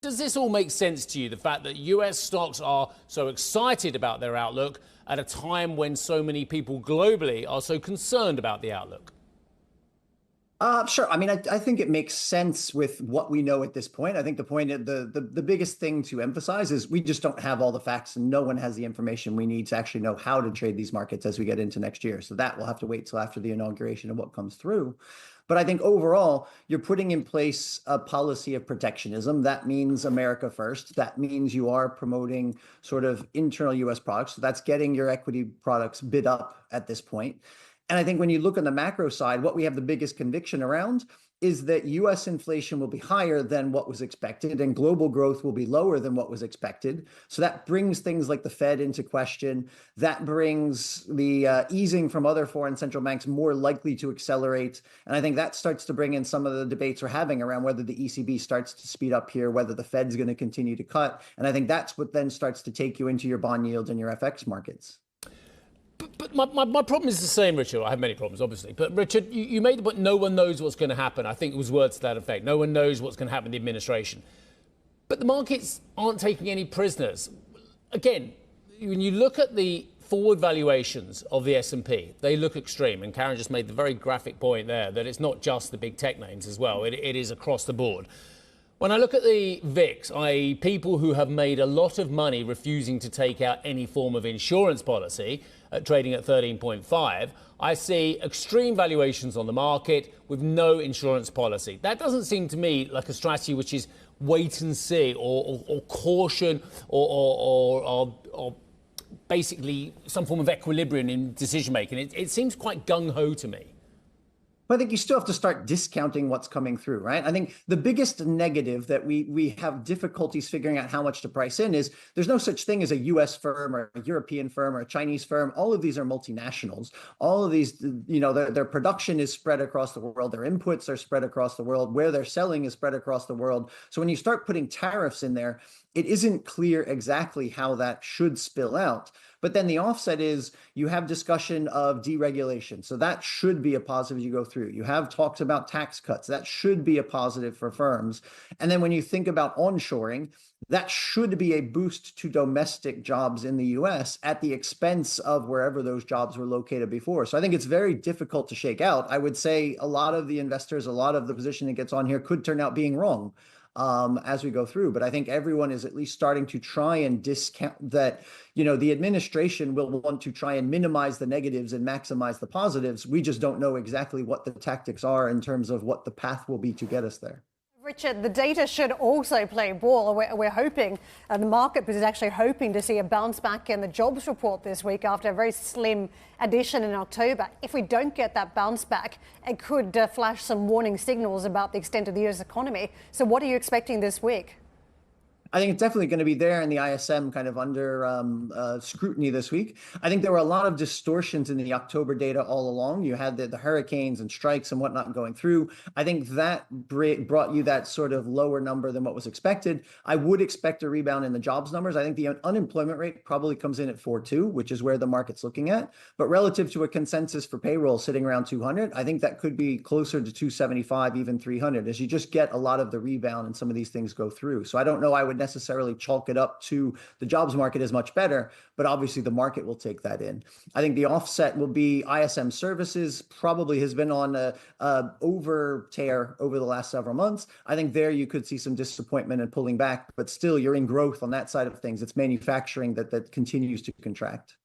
Does this all make sense to you, the fact that US stocks are so excited about their outlook at a time when so many people globally are so concerned about the outlook? Sure. I mean, I think it makes sense with what we know at this point. I think the biggest thing to emphasize is we just don't have all the facts, and no one has the information we need to actually know how to trade these markets as we get into next year. So that we'll have to wait till after the inauguration of what comes through. But I think overall, you're putting in place a policy of protectionism. That means America first. That means you are promoting sort of internal US products. So that's getting your equity products bid up at this point. And I think when you look on the macro side, what we have the biggest conviction around is that US inflation will be higher than what was expected and global growth will be lower than what was expected. So that brings things like the Fed into question. That brings the easing from other foreign central banks more likely to accelerate. And I think that starts to bring in some of the debates we're having around whether the ECB starts to speed up here, whether the Fed's going to continue to cut. And I think that's what then starts to take you into your bond yields and your FX markets. But my problem is the same, Richard. I have many problems, obviously. But Richard, you made the point, no one knows what's going to happen. I think it was words to that effect. No one knows what's going to happen in the administration. But the markets aren't taking any prisoners. Again, when you look at the forward valuations of the S&P, they look extreme. And Karen just made the very graphic point there that it's not just the big tech names as well. It is across the board. When I look at the VIX, i.e. people who have made a lot of money refusing to take out any form of insurance policy, trading at 13.5, I see extreme valuations on the market with no insurance policy. That doesn't seem to me like a strategy which is wait and see or caution or basically some form of equilibrium in decision making. It seems quite gung-ho to me. But I think you still have to start discounting what's coming through, right? I think the biggest negative that we have difficulties figuring out how much to price in is there's no such thing as a US firm or a European firm or a Chinese firm. All of these are multinationals. All of these, their production is spread across the world. Their inputs are spread across the world. Where they're selling is spread across the world. So when you start putting tariffs in there, it isn't clear exactly how that should spill out. But then the offset is you have discussion of deregulation. So that should be a positive as you go through. You have talks about tax cuts. That should be a positive for firms. And then when you think about onshoring, that should be a boost to domestic jobs in the US at the expense of wherever those jobs were located before. So I think it's very difficult to shake out. I would say a lot of the investors, a lot of the position that gets on here could turn out being wrong as we go through. But I think everyone is at least starting to try and discount that, the administration will want to try and minimize the negatives and maximize the positives. We just don't know exactly what the tactics are in terms of what the path will be to get us there. Richard, the data should also play ball. We're hoping, the market is actually hoping to see a bounce back in the jobs report this week after a very slim addition in October. If we don't get that bounce back, it could flash some warning signals about the extent of the US economy. So what are you expecting this week? I think it's definitely going to be there in the ISM kind of under scrutiny this week. I think there were a lot of distortions in the October data all along. You had the hurricanes and strikes and whatnot going through. I think that brought you that sort of lower number than what was expected. I would expect a rebound in the jobs numbers. I think the unemployment rate probably comes in at 4.2, which is where the market's looking at. But relative to a consensus for payroll sitting around 200, I think that could be closer to 275, even 300, as you just get a lot of the rebound and some of these things go through. So I don't know I would necessarily chalk it up to the jobs market as much better, but obviously the market will take that in. I think the offset will be ISM services probably has been on a over tear over the last several months. I think there you could see some disappointment and pulling back, but still you're in growth on that side of things. It's manufacturing that continues to contract.